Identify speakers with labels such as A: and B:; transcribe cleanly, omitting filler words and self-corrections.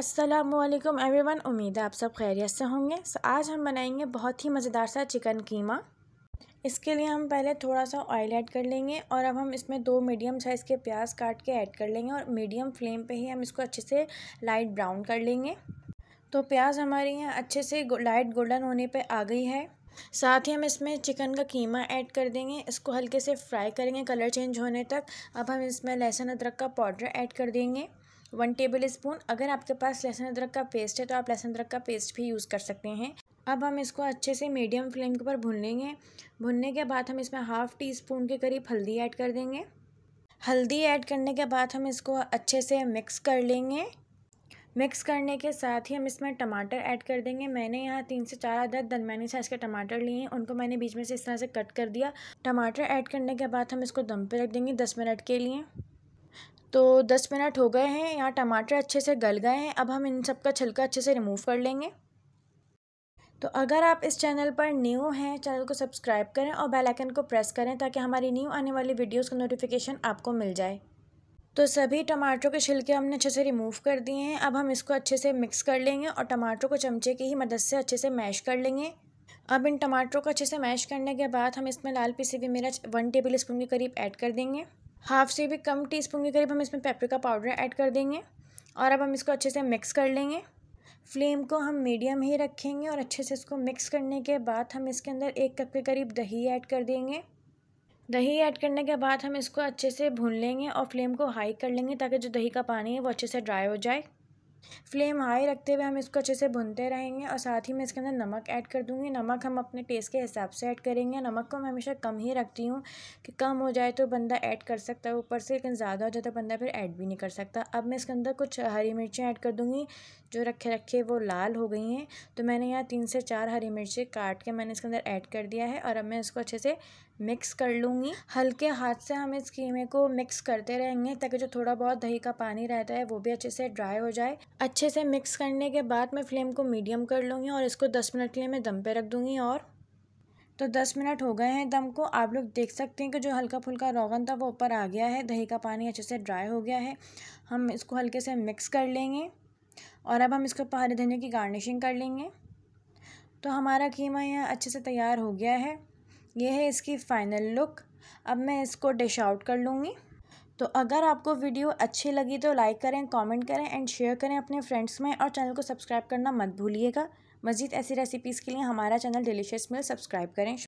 A: अस्सलामुअलैकुम एवरीवन, उम्मीद है आप सब खैरियत से होंगे। आज हम बनाएंगे बहुत ही मज़ेदार सा चिकन कीमा। इसके लिए हम पहले थोड़ा सा ऑयल ऐड कर लेंगे और अब हम इसमें 2 मीडियम साइज़ के प्याज काट के ऐड कर लेंगे और मीडियम फ्लेम पे ही हम इसको अच्छे से लाइट ब्राउन कर लेंगे। तो प्याज हमारी यहाँ अच्छे से लाइट गोल्डन होने पे आ गई है। साथ ही हम इसमें चिकन का कीमा ऐड कर देंगे, इसको हल्के से फ्राई करेंगे कलर चेंज होने तक। अब हम इसमें लहसुन अदरक का पाउडर ऐड कर देंगे 1 टेबल स्पून। अगर आपके पास लहसुन अदरक का पेस्ट है तो आप लहसुन अदरक का पेस्ट भी यूज़ कर सकते हैं। अब हम इसको अच्छे से मीडियम फ्लेम के ऊपर भून लेंगे। भुनने के बाद हम इसमें ½ टी स्पून के करीब हल्दी ऐड कर देंगे। हल्दी ऐड करने के बाद हम इसको अच्छे से मिक्स कर लेंगे। मिक्स करने के साथ ही हम इसमें टमाटर ऐड कर देंगे। मैंने यहाँ 3 से 4 अदद दरमियानी साइज़ के टमाटर लिए हैं, उनको मैंने बीच में से इस तरह से कट कर दिया। टमाटर ऐड करने के बाद हम इसको दम पे रख देंगे 10 मिनट के लिए। तो 10 मिनट हो गए हैं, यहाँ टमाटर अच्छे से गल गए हैं। अब हम इन सब का छिलका अच्छे से रिमूव कर लेंगे। तो अगर आप इस चैनल पर न्यू हैं, चैनल को सब्सक्राइब करें और बेल आइकन को प्रेस करें ताकि हमारी न्यू आने वाली वीडियोस का नोटिफिकेशन आपको मिल जाए। तो सभी टमाटरों के छिलके हमने अच्छे से रिमूव कर दिए हैं। अब हम इसको अच्छे से मिक्स कर लेंगे और टमाटरों को चमचे की ही मदद से अच्छे से मैश कर लेंगे। अब इन टमाटरों को अच्छे से मैश करने के बाद हम इसमें लाल पिसी हुई मिर्च 1 टेबल स्पून के करीब ऐड कर देंगे। ½ से भी कम टीस्पून के करीब हम इसमें पेपरिका पाउडर ऐड कर देंगे और अब हम इसको अच्छे से मिक्स कर लेंगे। फ्लेम को हम मीडियम ही रखेंगे और अच्छे से इसको मिक्स करने के बाद हम इसके अंदर 1 कप के करीब दही ऐड कर देंगे। दही ऐड करने के बाद हम इसको अच्छे से भून लेंगे और फ्लेम को हाई कर लेंगे ताकि जो दही का पानी है वो अच्छे से ड्राई हो जाए। फ्लेम हाई रखते हुए हम इसको अच्छे से भूनते रहेंगे और साथ ही मैं इसके अंदर नमक ऐड कर दूँगी। नमक हम अपने टेस्ट के हिसाब से ऐड करेंगे। नमक को मैं हमेशा कम ही रखती हूँ कि कम हो जाए तो बंदा ऐड कर सकता है ऊपर से, लेकिन ज़्यादा हो जाए तो बंदा फिर ऐड भी नहीं कर सकता। अब मैं इसके अंदर कुछ हरी मिर्चें ऐड कर दूँगी, जो रखे वो लाल हो गई हैं। तो मैंने यहाँ 3 से 4 हरी मिर्चें काट के मैंने इसके अंदर ऐड कर दिया है और अब मैं इसको अच्छे से मिक्स कर लूँगी। हल्के हाथ से हम इस कीमे को मिक्स करते रहेंगे ताकि जो थोड़ा बहुत दही का पानी रहता है वो भी अच्छे से ड्राई हो जाए। अच्छे से मिक्स करने के बाद मैं फ्लेम को मीडियम कर लूँगी और इसको 10 मिनट के लिए मैं दम पे रख दूँगी। और तो 10 मिनट हो गए हैं दम को। आप लोग देख सकते हैं कि जो हल्का फुल्का रोगन था वो ऊपर आ गया है, दही का पानी अच्छे से ड्राई हो गया है। हम इसको हल्के से मिक्स कर लेंगे और अब हम इसके ऊपर हरे धनिया की गार्निशिंग कर लेंगे। तो हमारा कीमा यहाँ अच्छे से तैयार हो गया है। ये है इसकी फ़ाइनल लुक। अब मैं इसको डिश आउट कर लूँगी। तो अगर आपको वीडियो अच्छी लगी तो लाइक करें, कमेंट करें एंड शेयर करें अपने फ्रेंड्स में और चैनल को सब्सक्राइब करना मत भूलिएगा। मज़ीद ऐसी रेसिपीज़ के लिए हमारा चैनल डिलीशियस मील सब्सक्राइब करें।